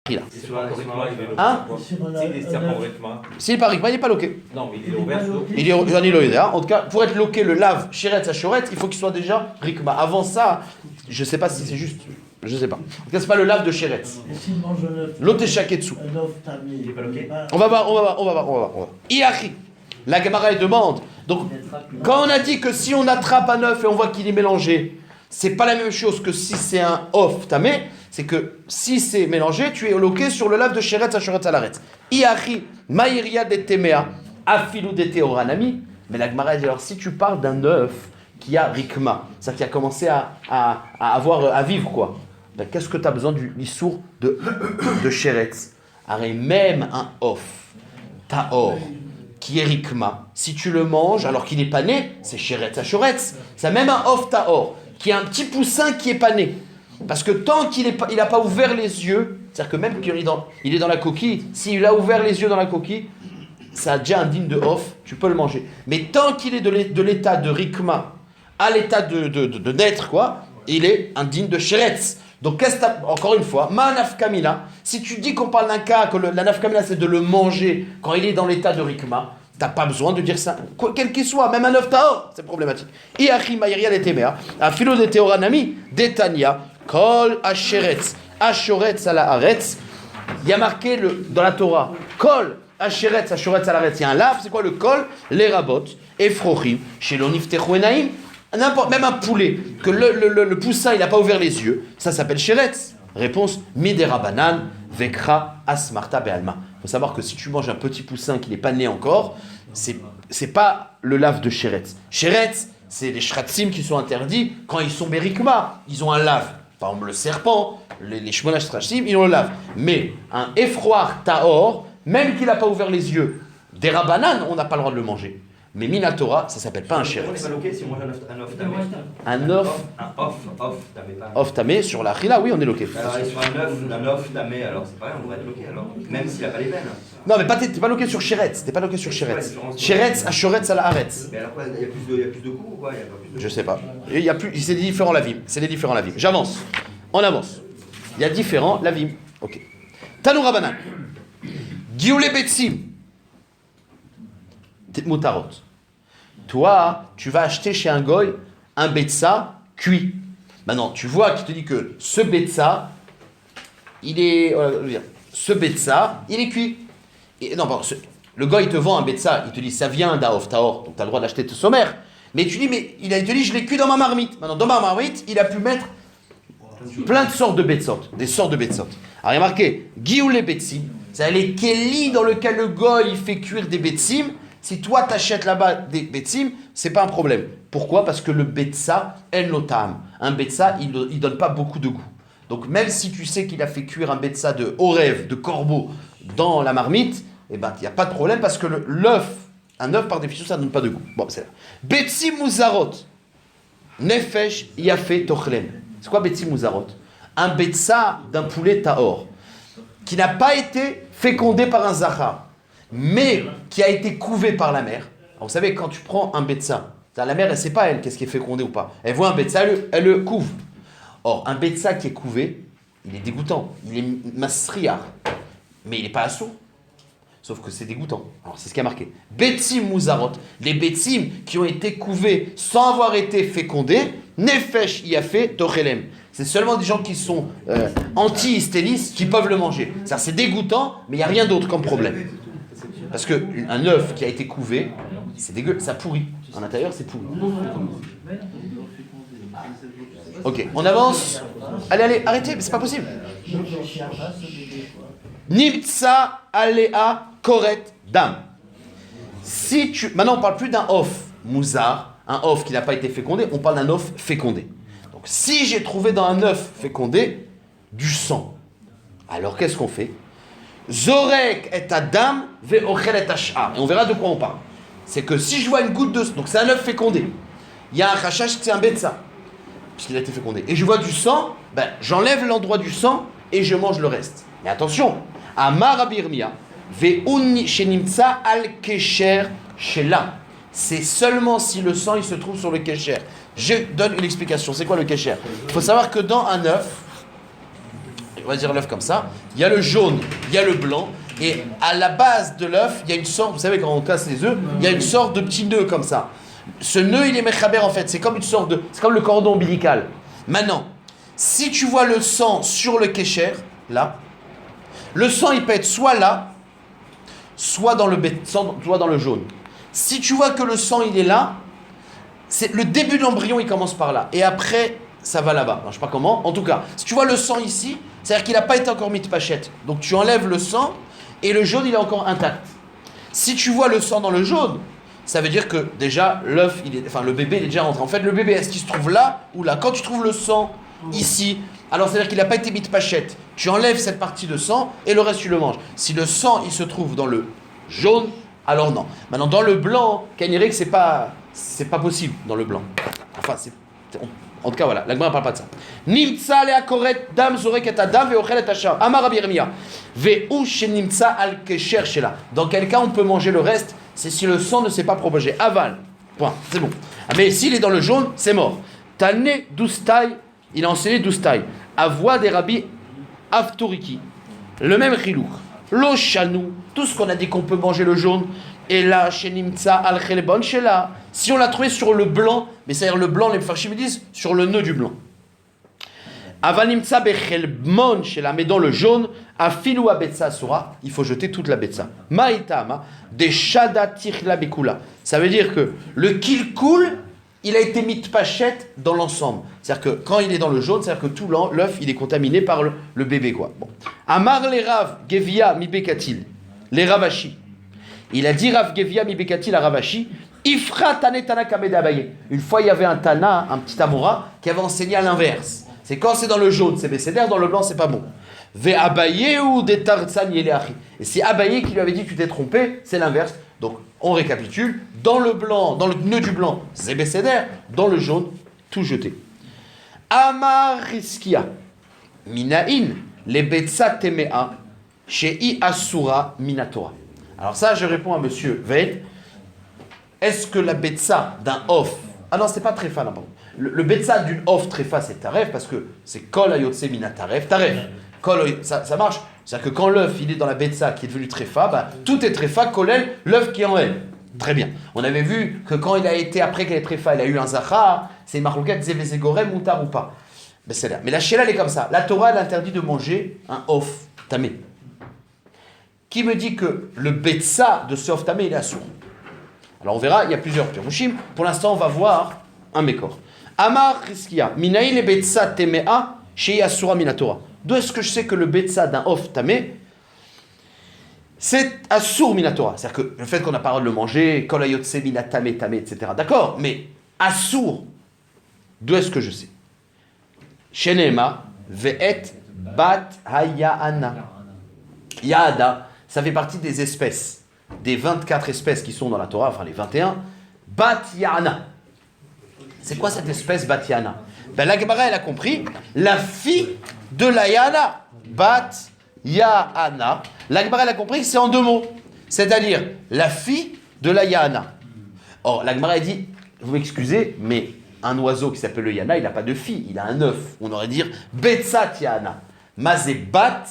rila. C'est sur un rythme, il est loqué. Hein? S'il est serpent au rythme. S'il n'est pas rikma, il n'est pas loqué. Non, mais il est ouvert. Il est en iloïda. En tout cas, pour être loqué, le lave sheretz à shoretz, il faut qu'il soit déjà rikma. Avant ça, je ne sais pas si c'est juste. Je ne sais pas. En tout cas, ce n'est pas le lave de sheretz. Et s'il mange un œuf, L'oteshaketsu. un œuf tamé, Il est pas loqué. On va voir. Iachi. La Gemara demande. Donc, quand on a dit que si on attrape un œuf et on voit qu'il est mélangé, c'est pas la même chose que si c'est un off tamé. C'est que si c'est mélangé, tu es loqué sur le lave de sheretz à shoretz à l'aretz. Iachi, maïria de temea, afilou de teoranami. Mais la Gemara dit alors si tu parles d'un œuf qui a rikma, c'est-à-dire qui a commencé à vivre quoi, ben, qu'est-ce que tu as besoin du issour de sheretz? Alors, même un off, taor, qui est rikma, si tu le manges alors qu'il n'est pas né, c'est sheretz à shoretz. C'est même un off taor, qui est un petit poussin qui n'est pas né. Parce que tant qu'il n'a pas ouvert les yeux, c'est-à-dire que même qu'il est dans la coquille, s'il a ouvert les yeux dans la coquille, ça a déjà un digne de off, tu peux le manger. Mais tant qu'il est de l'état de rikma à l'état de naître, quoi, il est un digne de sheretz. Donc, encore une fois, ma nafkamina, si tu dis qu'on parle d'un cas, que la nafkamina c'est de le manger quand il est dans l'état de rikma, t'as pas besoin de dire ça, quel qu'il soit, même un œuf taor, c'est problématique. Iachi maïria de temea, a philo de teoranami, detania, kol asheretz, ashoretz ala aretz. Il y a marqué dans la Torah, kol asheretz, ashoretz ala aretz. Il y a un lave, c'est quoi le kol? Les rabots, efrochim, chez l'oniftechu enaim. N'importe, même un poulet, que le poussin il n'a pas ouvert les yeux, ça s'appelle sheretz. Réponse, midera banan, vekra asmarta be'alma. Il faut savoir que si tu manges un petit poussin qui n'est pas né encore, c'est pas le lave de sheretz. Sheretz, c'est les shratzim qui sont interdits quand ils sont berikma. Ils ont un lave. Par exemple, le serpent, les shmonash shratzim, ils ont le lave. Mais un effroir taor, même qu'il n'a pas ouvert les yeux, des rabanan, on n'a pas le droit de le manger. Mais Minatora, ça s'appelle pas un On n'est sheretz. pas loqué si on mange un off tamé. Un off tamé pas. off tamé sur la chila, oui, on est loqué. Alors, sur un off tamé, alors c'est pareil, on devrait être loqué alors. Même s'il n'a pas les veines. Non, mais t'es pas loqué sur sheretz. T'es pas loqué sur sheretz. Sheretz à shoretz à la haretz. Mais alors quoi, il y a plus de coups ou quoi? Je sais pas. Il y a plus. C'est des différents lavim. J'avance. On avance. Il y a différents lavim. Ok. Tanou Rabanan. Gioule Betsim. Moutarot. Toi, tu vas acheter chez un goy un betsa cuit. Maintenant, tu vois qu'il te dit que ce betsa, il est cuit. Et, non, pardon, le goy te vend un betsa, il te dit ça vient d'Aof Taor, donc tu as le droit d'acheter te sommaire. Mais tu dis, mais il te dit je l'ai cuit dans ma marmite. Maintenant, dans ma marmite, il a pu mettre plein de sortes de betsot, des sortes de betsot. Alors il y a marqué Gioule Betsim, c'est les kelis dans lequel le goy il fait cuire des betsim. Si toi t'achètes là-bas des betsim, c'est pas un problème. Pourquoi? Parce que le betsa, en lotam. Un betsa, il donne pas beaucoup de goût. Donc même si tu sais qu'il a fait cuire un betsa de orev, de corbeau, dans la marmite, eh ben il y a pas de problème parce que un œuf par définition ça donne pas de goût. Bon, c'est là. Betsim muzarot, nefesh yafé tochlem. C'est quoi betsim muzarot? Un betsa d'un poulet taor qui n'a pas été fécondé par un zachar, mais qui a été couvé par la mère. Alors, vous savez, quand tu prends un betsa, la mère, elle ne sait pas, elle, qu'est-ce qui est fécondé ou pas. Elle voit un betsa, elle le couve. Or, un betsa qui est couvé, il est dégoûtant. Il est masriar, mais il n'est pas assourd. Sauf que c'est dégoûtant. Alors, c'est ce qui a marqué. Betsim muzarot, les betsim qui ont été couvés sans avoir été fécondés, nefesh yafé tochelem. C'est seulement des gens qui sont anti-hystélis qui peuvent le manger. C'est dégoûtant, mais il n'y a rien d'autre comme problème. Parce qu'un œuf qui a été couvé, c'est dégueu, ça pourrit. En intérieur, c'est pourri. Ok, on avance. Allez, arrêtez, mais c'est pas possible. Nimtsa alea koret dam. Maintenant, on parle plus d'un off mouzar, un off qui n'a pas été fécondé, on parle d'un off fécondé. Donc si j'ai trouvé dans un œuf fécondé du sang, alors qu'est-ce qu'on fait? Zorek et adam ve'ochel et ash'ar. Et on verra de quoi on parle. C'est que si je vois une goutte de sang, donc c'est un œuf fécondé, il y a un rachash, c'est un betsa, puisqu'il a été fécondé, et je vois du sang, ben, j'enlève l'endroit du sang et je mange le reste. Mais attention, Amar Rabbi Yirmiyah, ve'un shenimtsa al kesher shela. C'est seulement si le sang il se trouve sur le kesher. Je donne une explication. C'est quoi le kesher? Il faut savoir que dans un œuf, on va dire l'œuf comme ça, il y a le jaune, il y a le blanc, et à la base de l'œuf, il y a une sorte, vous savez quand on casse les œufs, il y a une sorte de petit nœud comme ça. Ce nœud il est mechaber en fait, c'est comme une sorte de, c'est comme le cordon ombilical. Maintenant, si tu vois le sang sur le kesher, là, le sang il peut être soit là, soit dans le jaune. Si tu vois que le sang il est là, c'est le début de l'embryon il commence par là et après ça va là-bas. Je sais pas comment. En tout cas, si tu vois le sang ici, c'est-à-dire qu'il n'a pas été encore mis de pachette. Donc tu enlèves le sang et le jaune il est encore intact. Si tu vois le sang dans le jaune, ça veut dire que déjà l'œuf, le bébé il est déjà rentré. En fait, le bébé est-ce qu'il se trouve là ou là? Quand tu trouves le sang ici, alors c'est-à-dire qu'il n'a pas été mis de pachette. Tu enlèves cette partie de sang et le reste tu le manges. Si le sang il se trouve dans le jaune, alors non. Maintenant dans le blanc, Kanirek c'est pas possible dans le blanc. Enfin en tout cas voilà, la Gemara parle pas de ça. Nimtsa le akoret dam zorek et adam ve'ochel et ashar. Amar Rabbi Yirmiyah. Ve'u shenimtsa al kesher shela. Dans quel cas on peut manger le reste? C'est si le sang ne s'est pas propagé. Aval. Point. C'est bon. Mais s'il est dans le jaune, c'est mort. Tané doustaï. Il a enseigné doustaï. À voix des rabbis Avtoriki. Le même chilouch. Lo shanou. Tout ce qu'on a dit qu'on peut manger le jaune. Et là, chez Nimtsa al chelbon shela. Si on l'a trouvé sur le blanc, mais c'est-à-dire le blanc, les farshim disent sur le nœud du blanc. Aval nimtsa bechelbon shela. Mais dans le jaune, afilu abetsa asura. Il faut jeter toute la betsa. Maïtama. Des shadatir la bekula. Ça veut dire que le kilkul, il a été mis de pachette dans l'ensemble. C'est-à-dire que quand il est dans le jaune, c'est-à-dire que tout l'œuf, il est contaminé par le bébé, quoi. Bon. Amar les Rav, Gevia, mi bekatil. Les Ravashi. Il a dit Rav Gevia, mi bekatil à Ravashi. Ifra tane tana kamede abaye. Une fois, il y avait un tana, un petit amora, qui avait enseigné à l'inverse. C'est quand c'est dans le jaune, c'est bécédaire, dans le blanc, c'est pas bon. Ve abaye ou des tarzan yeleachi. Et c'est Abaye qui lui avait dit tu t'es trompé, c'est l'inverse. Donc, on récapitule. Dans le blanc, dans le nœud du blanc, c'est bécédaire. Dans le jaune, tout jeté. Amariskia. Minaïn. Les betsa temea. Shei asura minatora. Alors ça, je réponds à monsieur Veil. Est-ce que la betsa d'un off... Ah non, c'est pas tréfa, là, pardon. Le betsa d'une off tréfa, c'est taref, parce que c'est kol ayotse minataref. Taref. Ça marche. C'est-à-dire que quand l'œuf il est dans la betsa qui est devenu tréfa, bah, tout est tréfa, kolel, l'œuf qui est en elle. Très bien. On avait vu que quand il a été, après qu'elle est tréfa, il a eu un zachar, c'est marloukat zevezegorem moutar ou pas. Ben, c'est là. Mais la shéla elle est comme ça. La Torah elle interdit de manger un off tamé. Qui me dit que le betsa de ce off tamé il est assourd? Alors on verra, il y a plusieurs pirushim. Pour l'instant on va voir un mécor. Amar Rizkia, minaï le betsa temea shei asura minatora. D'où est-ce que je sais que le betsa d'un off tamé, c'est assour minatora? C'est-à-dire que le fait qu'on n'a pas le droit de le manger, kol ayotse minatame tamé, etc. D'accord, mais assour, d'où est-ce que je sais? Shenema ve'et bat hayana. Yaada, ça fait partie des espèces, des 24 espèces qui sont dans la Torah, enfin les 21. Bat yana. C'est quoi cette espèce bat yana? Ben la Gemara elle a compris, la fille de la Yana, Bat Yana. La Gemara elle a compris que c'est en deux mots, c'est-à-dire la fille de la Yana. Or la Gemara elle dit, vous m'excusez, mais un oiseau qui s'appelle le Yana, il n'a pas de fille, il a un œuf. On aurait dire Betsat Yana. Mazé Bat,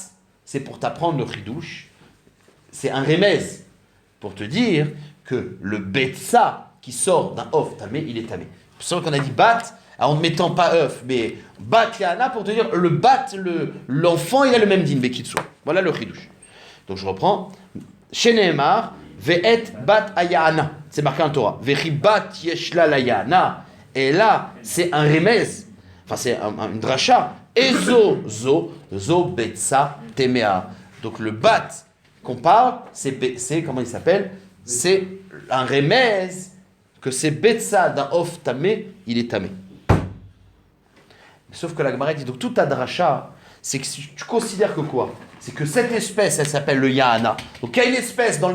c'est pour t'apprendre le chidouche, c'est un remez pour te dire que le Betsa qui sort d'un off tamé, il est tamé. C'est pour ça qu'on a dit Bat. En ne mettant pas œuf, mais bat yana pour te dire le bat, l'enfant, il a le même din, bekitsu. Voilà le chidouche. Donc je reprends. Sheneemar, ve'et bat ayana. C'est marqué en Torah. Ve'chi bat yeshla la yana. Et là, c'est un remez. Enfin, c'est une dracha. Ezo, zo betsa temea. Donc le bat qu'on parle, c'est comment il s'appelle? C'est un remez que c'est betsa d'un off tamé, il est tamé. Sauf que la Gemara dit, donc tout ta dracha, c'est que si tu considères que quoi? C'est que cette espèce, elle s'appelle le Yahana. Donc il y a une espèce dans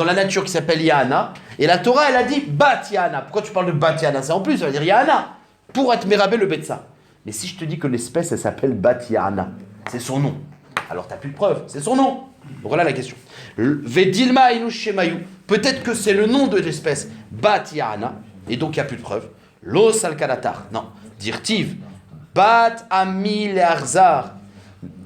la nature qui s'appelle Yahana, et la Torah, elle a dit Bat Yahana. Pourquoi tu parles de Bat Yahana? C'est en plus, ça veut dire Yahana, pour être Mérabé le Betsa. Mais si je te dis que l'espèce, elle s'appelle Bat Yahana, c'est son nom, alors tu n'as plus de preuve, c'est son nom. Donc voilà la question. Vedilma inu shemayu, peut-être que c'est le nom de l'espèce Bat Yahana, et donc il n'y a plus de preuve. Lo salkalatar, non. Dirtiv, Bat Ami Le'arzar.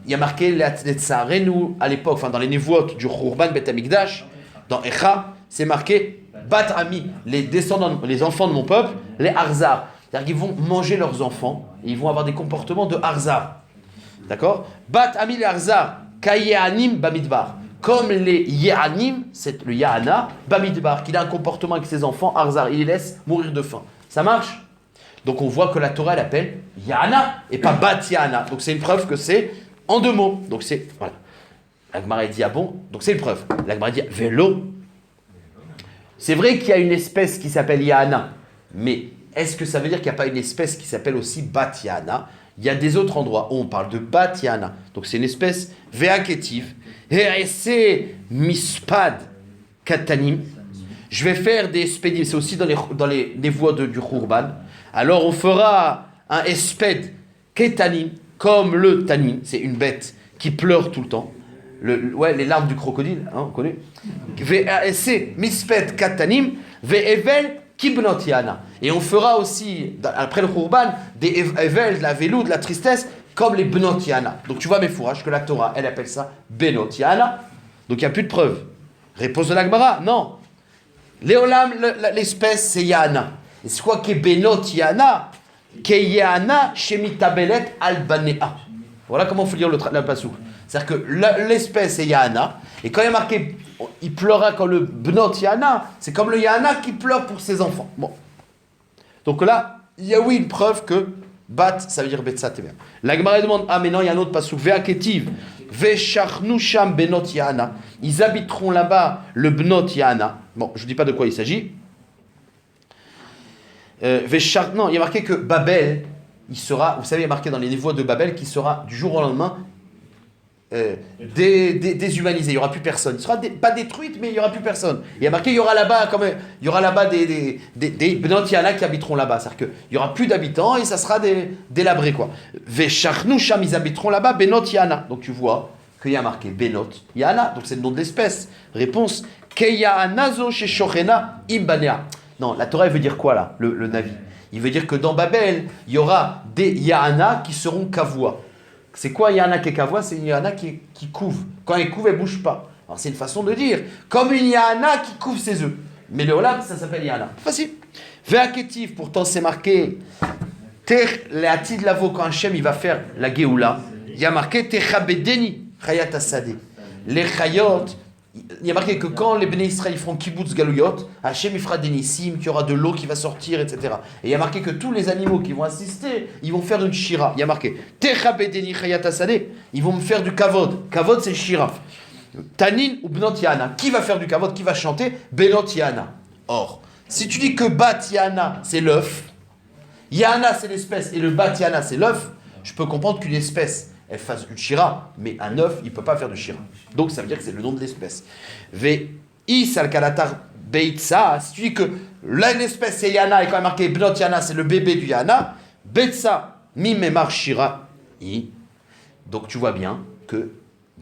Il y a marqué les Tsarenu à l'époque, enfin dans les névoites du Khurban Bet Amikdash, dans Echa, c'est marqué Bat Ami, les descendants, les enfants de mon peuple, les Arzar. C'est-à-dire qu'ils vont manger leurs enfants et ils vont avoir des comportements de Arzar. D'accord? Bat Ami les Arzar, Kayeanim Bamidbar. Comme les Yehanim, c'est le Yahana, Bamidbar, qu'il a un comportement avec ses enfants, Arzar, il les laisse mourir de faim. Ça marche? Donc on voit que la Torah elle appelle Yahana et pas Bat Yahana. Donc c'est une preuve que c'est en deux mots. Donc c'est, voilà. La Gemara dit, ah bon? Donc c'est une preuve. La Gemara dit, vélo. C'est vrai qu'il y a une espèce qui s'appelle Yahana, mais est-ce que ça veut dire qu'il n'y a pas une espèce qui s'appelle aussi Bat Yahana? Il y a des autres endroits où on parle de Bat Yahana. Donc c'est une espèce véakétive. He'ese mispad katanim. Je vais faire des spédimes. C'est aussi dans les névoies du Khurban. Alors on fera un espède ketanim, comme le tanin. C'est une bête qui pleure tout le temps. Les larmes du crocodile, hein, on connaît. Ve'ese misped katanim ve'evel kibnot yana. Et on fera aussi, après le Khurban, des evel, de la vélou, de la tristesse, comme les bnot yana. Donc tu vois mes fourrages que la Torah, elle appelle ça benot yana. Donc il n'y a plus de preuves. Réponse de la Gemara, non. Léolam, l'espèce, c'est yana. Et c'est quoi qui est benot yana? Qui est yana shemitabelet albanea. Voilà comment il faut lire le passouk. C'est-à-dire que l'espèce est yana. Et quand il y a marqué, il pleura comme le bnot yana, c'est comme le yana qui pleure pour ses enfants. Bon. Donc là, il y a oui une preuve que bat, ça veut dire betsa tever. La Gemara demande, ah mais non, il y a un autre passouk. Ve'aketiv, ve'shachnu sham benot yana. Ils habiteront là-bas le bnot yana. Bon, je ne dis pas de quoi il s'agit. Non, il y a marqué que Babel, il sera, vous savez, il y a marqué dans les névoies de Babel qu'il sera du jour au lendemain déshumanisé, il n'y aura plus personne. Il ne sera pas détruite, mais il n'y aura plus personne. Il y a marqué, il y aura là-bas des Bnot Yana qui habiteront là-bas. C'est-à-dire qu'il n'y aura plus d'habitants et ça sera délabré, quoi. Veshachnu Sham, ils habiteront là-bas, Benot Yana. Donc tu vois qu'il y a marqué Benot Yana, donc c'est le nom de l'espèce. Réponse, Keyanazo Sheshochena Imbanea. Non, la Torah, elle veut dire quoi là, le Navi? Il veut dire que dans Babel, il y aura des Yahana qui seront kavua. C'est quoi Yahana qui est kavua? C'est une Yahana qui couve. Quand elle couve, elle ne bouge pas. Alors c'est une façon de dire. Comme une Yahana qui couve ses œufs. Mais le Olam, ça s'appelle Yahana. Facile. Ve'aketiv, pourtant c'est marqué. Ter le'atid lavo, quand Hachem il va faire la Géoula. Il y a marqué Techabedeni chayat asade. Les chayot. Il y a marqué que quand les Bnei Israël feront kibbutz galouyot, Hachem il fera des nissim, qu'il y aura de l'eau qui va sortir, etc. Et il y a marqué que tous les animaux qui vont assister, ils vont faire une shira. Il y a marqué Techabedeni chayat asade. Ils vont me faire du kavod. Kavod c'est shira. Tanin ou Bnot Yana. Qui va faire du kavod? Qui va chanter? Benot Yana. Or, si tu dis que Bat Yana c'est l'œuf, Yana c'est l'espèce et le Bat Yana c'est l'œuf, je peux comprendre qu'une espèce elle fasse une shira, mais un œuf il ne peut pas faire de shira. Donc ça veut dire que c'est le nom de l'espèce. Ve'is al kalatar beitsa, si tu dis que l'espèce c'est Yana et quand il est marqué Bnot Yana c'est le bébé du Yana, beitsa mimemar shira i. Donc tu vois bien que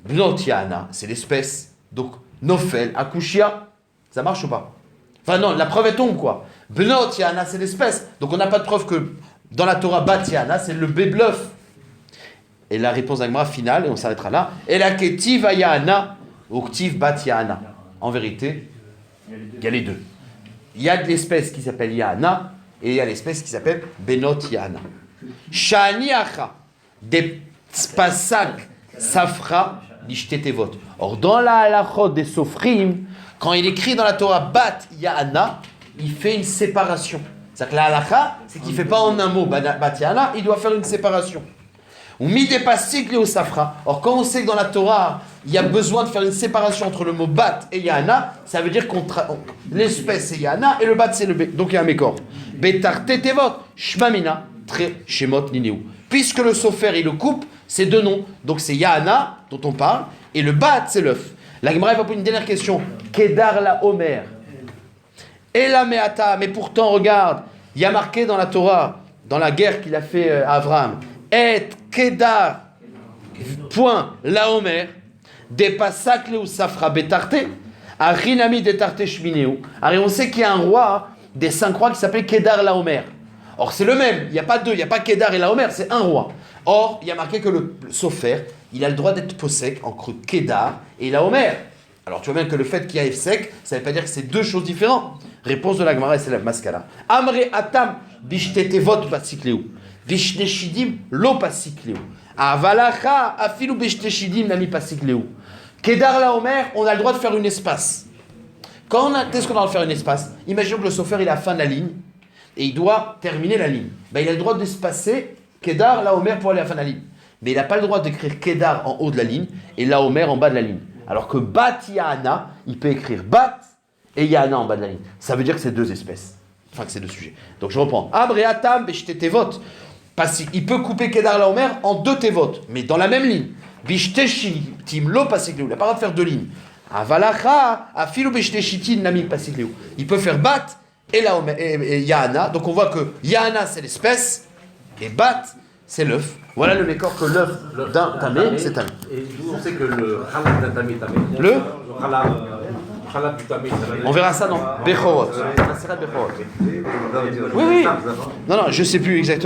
Bnot Yana, c'est l'espèce. Donc, Nofel, Akushia, ça marche ou pas? Enfin non, la preuve est tombe quoi. Bnot Yana, c'est l'espèce. Donc on n'a pas de preuve que dans la Torah, Bat Yana, c'est le bébé bluff. Et la réponse d'Agmara finale, et on s'arrêtera là. Et la Ketiv Yana, ou Ketiv Bat Yana. En vérité, il y a les deux. Il y a de l'espèce qui s'appelle Yana, et il y a l'espèce qui s'appelle Benot Yana. Shani Acha, des Spasak, Safra, Nishtetevot. Or, dans la halachot des Sofrim, quand il écrit dans la Torah Bat Yana, il fait une séparation. C'est-à-dire que la halacha, c'est qu'il ne fait pas en un mot Bat Yana, il doit faire une séparation. Ou midepasik au Safra. Or, quand on sait que dans la Torah, il y a besoin de faire une séparation entre le mot Bat et Yana, ça veut dire l'espèce c'est Yana et le Bat c'est le B. Donc il y a un mécor. Betar Tetevot, Shmamina. Très Shemot Nineu. Puisque le sofer il le coupe, c'est deux noms. Donc c'est Yahana, dont on parle, et le Bat, c'est l'œuf. La Gemara va poser une dernière question. Kedar la Omer. Et la Meata, mais pourtant, regarde, il y a marqué dans la Torah, dans la guerre qu'il a fait à Abraham, Et Kedar, point, la Omer, des Pasakle ou Safra Betarte, à Rinami Detarte Shmineu. Alors on sait qu'il y a un roi des 5 rois qui s'appelle Kedar la Omer. Or c'est le même, il n'y a pas deux, il n'y a pas Kedar et la Omer, c'est un roi. Or, il y a marqué que le sofer, il a le droit d'être posek entre Kedar et la Omer. Alors tu vois bien que le fait qu'il y a Efsek, ça ne veut pas dire que c'est deux choses différentes. Réponse de la Gemara, c'est la Maskala. Amre atam bishtetevot pasikleu. Vishteshidim lo pasikleu. Avalacha afilu bishteshidim nami pasikleu. Kedar la Omer, on a le droit de faire une espace. Qu'est-ce qu'on a le droit de faire une espace? Imaginons que le sofer il est à la fin de la ligne et il doit terminer la ligne. Ben, il a le droit d'espacer Kedar la Omer pour aller à la fin de la ligne. Mais il n'a pas le droit d'écrire Kedar en haut de la ligne et la Omer en bas de la ligne. Alors que Bat Yahana, il peut écrire Bat et Yahana en bas de la ligne. Ça veut dire que c'est deux espèces. Enfin, que c'est deux sujets. Donc je reprends. Abreatam Beshtetevot. Il peut couper Kedar la Omer en deux Tevot, mais dans la même ligne. Bishteshitim lo pasikleu. Il n'a pas le droit de faire deux lignes. Avalacha afilu bishteshitin nami pasikleu. Il peut faire Bat et la Omer et Yahana. Donc on voit que Yahana c'est l'espèce et Bat c'est l'œuf. Voilà le décor que l'œuf d'un tamé, c'est tamé. Et d'où on sait que le halal d'un tamé, tamé. Le halal du tamé, On verra ça dans Bechorot. Oui, oui. Non, je sais plus exactement.